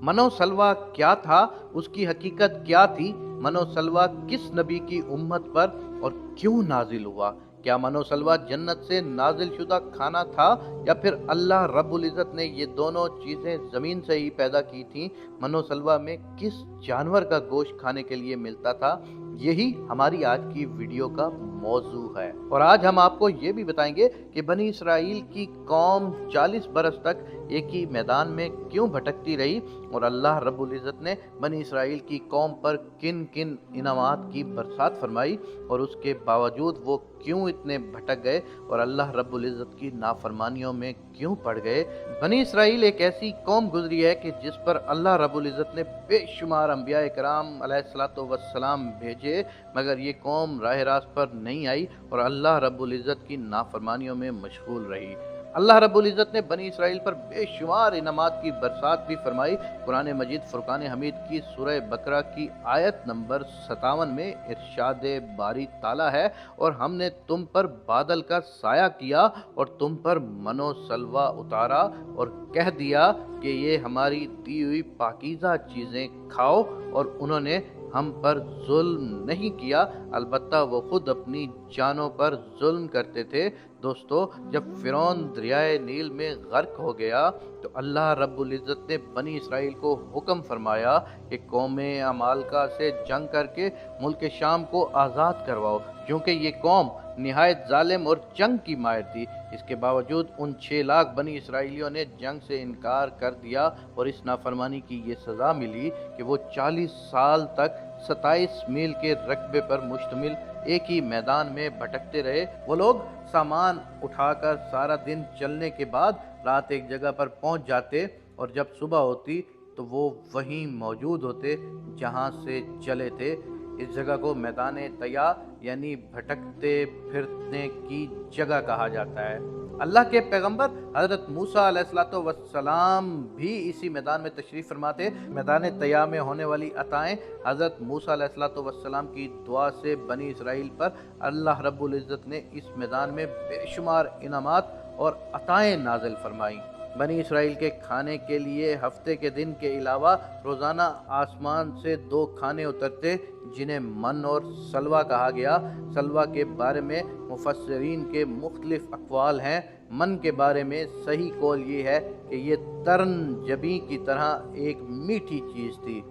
मनो सलवा क्या था, उसकी हकीकत क्या थी, मनो सलवा किस नबी की उम्मत पर और क्यों नाजिल हुआ? क्या मनो सलवा जन्नत से नाजिल शुदा खाना था या फिर अल्लाह रब्बुल इज़्ज़त ने ये दोनों चीज़ें ज़मीन से ही पैदा की थीं? मनो सलवा में किस जानवर का गोश्त खाने के लिए मिलता था? यही हमारी आज की वीडियो का मौजू है और आज हम आपको ये भी बताएंगे कि बनी इसराइल की कौम 40 बरस तक एक ही मैदान में क्यों भटकती रही और अल्लाह रब्बुल इज़्ज़त ने बनी इसराइल की कौम पर किन किन इनामात की बरसात फरमाई और उसके बावजूद वो क्यों इतने भटक गए और अल्लाह रब्बुल इज़्ज़त की नाफरमानियों में क्यों पड़ गए। बनी इसराइल एक ऐसी कौम गुजरी है कि जिस पर अल्लाह रब्बुल इज़्ज़त ने बेशुमार अंबिया इकराम अलैहिस्सलातो वस्सलाम भेजे, मगर ये कौम राह रास्त पर नहीं आई और अल्लाह रब्बुल इज़्ज़त की नाफरमानियों में मशगूल रही। अल्लाह रब्बुल इज़्ज़त ने बनी इसराइल पर बेशुमार इनामात की बरसात भी फरमाई। कुरान मजीद फुरकान हमीद की सूरह बकरा की आयत नंबर 57 में इरशाद बारी ताला है, और हमने तुम पर बादल का साया किया और तुम पर मनो सलवा उतारा और कह दिया कि ये हमारी दी हुई पाकीज़ा चीज़ें खाओ, और उन्होंने हम पर जुल्म नहीं किया, अलबत्ता वो खुद अपनी जानों पर जुल्म करते थे। दोस्तों, जब फिरौन दरियाए नील में गर्क हो गया तो अल्लाह रब्बुल इज़्ज़त ने बनी इसराइल को हुक्म फरमाया कि कौमे अमालका से जंग करके मुल्क शाम को आज़ाद करवाओ, क्योंकि ये कौम निहायत जालिम और जंग की माहिर थी। इसके बावजूद उन 6 लाख बनी इसराइलियों ने जंग से इनकार कर दिया और इस नाफरमानी की ये सज़ा मिली कि वो 40 साल तक 27 मील के रकबे पर मुश्तमिल एक ही मैदान में भटकते रहे। वो लोग सामान उठाकर सारा दिन चलने के बाद रात एक जगह पर पहुंच जाते और जब सुबह होती तो वो वहीं मौजूद होते जहां से चले थे। इस जगह को मैदान तया यानी भटकते फिरने की जगह कहा जाता है। अल्लाह के पैगंबर हज़रत मूसा अलैहिस्सलातो वस्सलाम भी इसी मैदान में तशरीफ़ फरमा थे। मैदान तया में होने वाली अताएँ हज़रत मूसा अलैहिस्सलातो वस्सलाम की दुआ से बनी इसराइल पर अल्लाह रब्बुल इज़्ज़त ने इस मैदान में बेशुमार इनामात और अताएँ नाज़िल फरमाई। बनी इसराइल के खाने के लिए हफ्ते के दिन के अलावा रोज़ाना आसमान से 2 खाने उतरते जिन्हें मन और सलवा कहा गया। सलवा के बारे में मुफस्सिरीन के मुख्तलिफ अक़वाल हैं। मन के बारे में सही कौल ये है कि ये तरन जबी की तरह एक मीठी चीज़ थी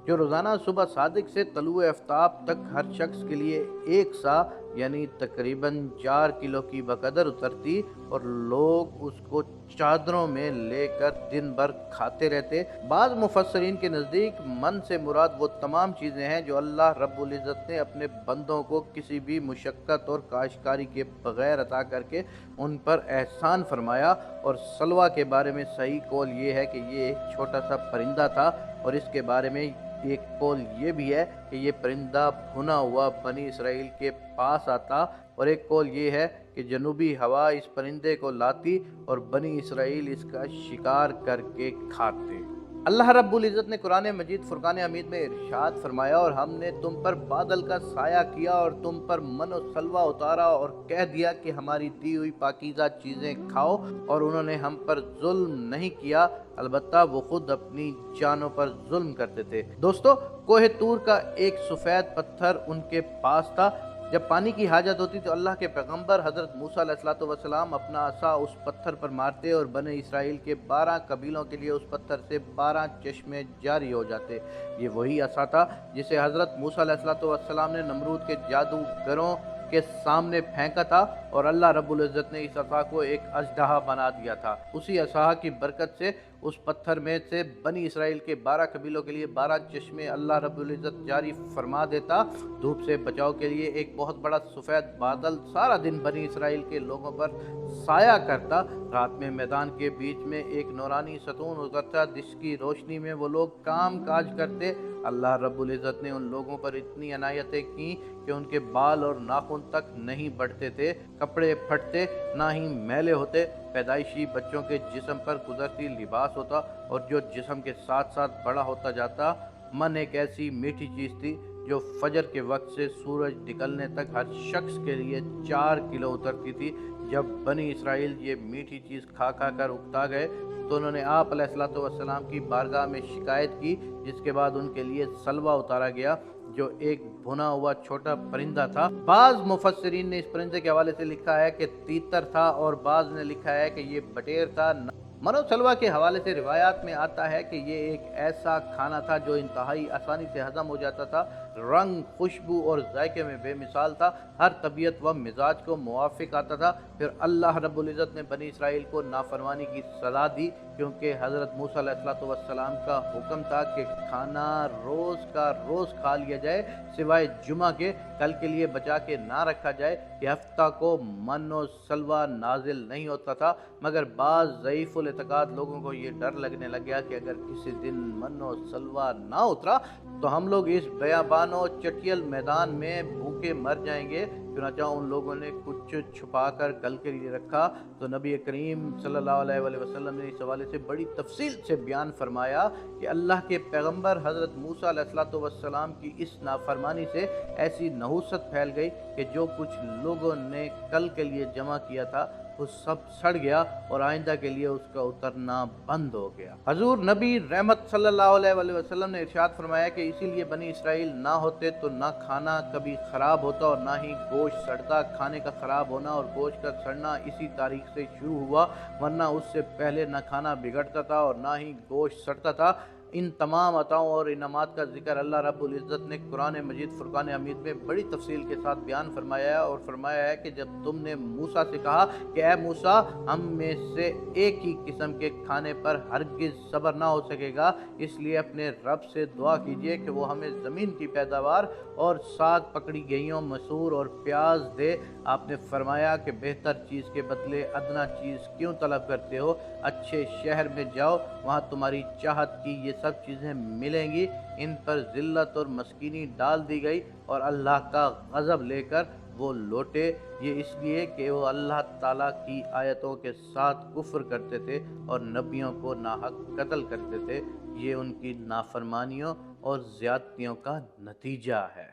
जो रोज़ाना सुबह सादिक से तलुए आफ्ताब तक हर शख्स के लिए एक सा यानी तकरीबन 4 किलो की बकदर उतरती और लोग उसको चादरों में लेकर दिन भर खाते रहते। बाज़ मुफस्सरीन के नज़दीक मन से मुराद वो तमाम चीज़ें हैं जो अल्लाह रब्बुल इज़्ज़त ने अपने बंदों को किसी भी मुशक्क़त और काश्तकारी के बग़ैर अता करके उन पर एहसान फरमाया। और सलवा के बारे में सही कौल ये है कि ये एक छोटा सा परिंदा था और इसके बारे में एक कौल ये भी है कि ये परिंदा भुना हुआ बनी इसराइल के पास आता, और एक कौल ये है कि जनूबी हवा इस परिंदे को लाती और बनी इसराइल इसका शिकार करके खाते। अल्लाह रब्बुल इज़्ज़त ने कुरान मजीद फुरकान हमीद में इरशाद फरमाया, और हमने तुम पर बादल का साया किया और तुम पर मन और सलवा उतारा और कह दिया कि हमारी दी हुई पाकीज़ा चीज़ें खाओ, और उन्होंने हम पर जुल्म नहीं किया, अलबत्ता वो खुद अपनी जानों पर जुल्म करते थे। दोस्तों, कोहे तूर का एक सफ़ेद पत्थर उनके पास था। जब पानी की हाजत होती तो अल्लाह के पैगंबर हज़रत मूसा अलैहिस्सलातो वस्सलाम अपना असा उस पत्थर पर मारते और बने इसराइल के 12 कबीलों के लिए उस पत्थर से 12 चश्मे जारी हो जाते। ये वही असा था जिसे हज़रत मूसा अलैहिस्सलातो वस्सलाम ने नमरूद के जादूगरों के सामने फेंका था और अल्लाह रब्बुल इज़्ज़त ने इस असा को एक अजदहा बना दिया था। उसी असा की बरकत से उस पत्थर में से बनी इसराइल के 12 कबीलों के लिए 12 चश्मे अल्लाह रब्बुल इज़्ज़त जारी फरमा देता। धूप से बचाव के लिए एक बहुत बड़ा सफ़ेद बादल सारा दिन बनी इसराइल के लोगों पर साया करता। रात में मैदान के बीच में एक नूरानी सतून उतरता जिसकी रोशनी में वो लोग काम काज करते। अल्लाह रब्बुल इज़्ज़त ने उन लोगों पर इतनी अनायतें की कि उनके बाल और नाखून तक नहीं बढ़ते थे, कपड़े फटते ना ही मैले होते, पैदाइशी बच्चों के जिस्म पर कुदरती लिबास होता और जो जिस्म के साथ साथ बड़ा होता जाता। मन एक ऐसी मीठी चीज़ थी जो फजर के वक्त से सूरज निकलने तक हर शख्स के लिए 4 किलो उतरती थी। जब बनी इसराइल ये मीठी चीज़ खा खा कर उकता गए تو انہوں نے آپ علیہ الصلوۃ والسلام کی بارگاہ میں شکایت کی، جس کے بعد ان کے لیے سلوہ اتارا گیا جو ایک بھنا ہوا چھوٹا پرندہ تھا۔ بعض مفسرین نے اس پرندے کے حوالے سے لکھا ہے کہ تیتر تھا، اور بعض نے لکھا ہے کہ یہ بٹیر تھا۔ منو سلوہ کے حوالے سے روایات میں آتا ہے کہ یہ ایک ایسا کھانا تھا جو انتہائی آسانی سے ہضم ہو جاتا تھا، رنگ، خوشبو اور ذائقے میں بے مثال تھا، ہر طبیعت و مزاج کو موافق آتا تھا۔ پھر اللہ رب العزت نے بنی اسرائیل کو نافرمانی کی سزا دی، کیونکہ حضرت موسیٰ علیہ السلام کا حکم تھا کہ کھانا روز کا روز کھا لیا جائے سوائے جمعہ کے، کل کے لیے بچا کے نہ رکھا جائے۔ کہ ہفتہ کو من و سلوہ نازل نہیں ہوتا تھا، مگر بعض ضعیف الاعتقاد لوگوں کو یہ ڈر لگنے لگ گیا کہ اگر کسی دن من و سلوہ نہ اترا تو ہم لوگ اس بیابان و چٹیل میدان میں بھوکے مر جائیں گے۔ چنانچہ ان لوگوں نے کچھ چھپا کر کل کے لیے رکھا، تو نبی کریم صلی اللہ علیہ وآلہ وسلم نے اس حوالے سے بڑی تفصیل سے بیان فرمایا کہ اللہ کے پیغمبر حضرت موسیٰ علیہ السلام کی اس نافرمانی سے ایسی نحوست پھیل گئی کہ جو کچھ لوگوں نے کل کے لیے جمع کیا تھا وہ سب سڑ گیا اور آئندہ کے لیے اس کا اترنا بند ہو گیا۔ حضور نبی رحمت صلی اللہ علیہ وآلہ وسلم نے ارشاد فرمایا کہ اسی لیے بنی اسرائیل نہ ہوتے تو نہ کھانا کبھی خراب ہوتا اور نہ ہی گوشت سڑتا۔ کھانے کا خراب ہونا اور گوشت کا سڑنا اسی تاریخ سے شروع ہوا، ورنہ اس سے پہلے نہ کھانا بگڑتا تھا اور نہ ہی گوشت سڑتا تھا۔ ان تمام عطاؤں اور انعامات کا ذکر اللہ رب العزت نے قرآن مجید فرقان حمید میں بڑی تفصیل کے ساتھ بیان فرمایا ہے، اور فرمایا ہے کہ جب تم نے موسیٰ سے کہا کہ اے موسیٰ، ہم میں سے ایک ہی قسم کے کھانے پر ہرگز صبر نہ ہو سکے گا، اس لیے اپنے رب سے دعا کیجئے کہ وہ ہمیں زمین کی پیداوار اور ساتھ پکڑی گئیوں مسور اور پیاز دے۔ آپ نے فرمایا کہ بہتر چیز کے بدلے ادنا چیز کیوں طلب کرتے ہو؟ اچھے شہر میں جاؤ، وہاں تمہاری چاہت کی یہ سب چیزیں ملیں گی۔ ان پر ذلت اور مسکینی ڈال دی گئی اور اللہ کا غضب لے کر وہ لوٹے، یہ اس لیے کہ وہ اللہ تعالیٰ کی آیتوں کے ساتھ کفر کرتے تھے اور نبیوں کو ناحق قتل کرتے تھے۔ یہ ان کی نافرمانیوں اور زیادتیوں کا نتیجہ ہے۔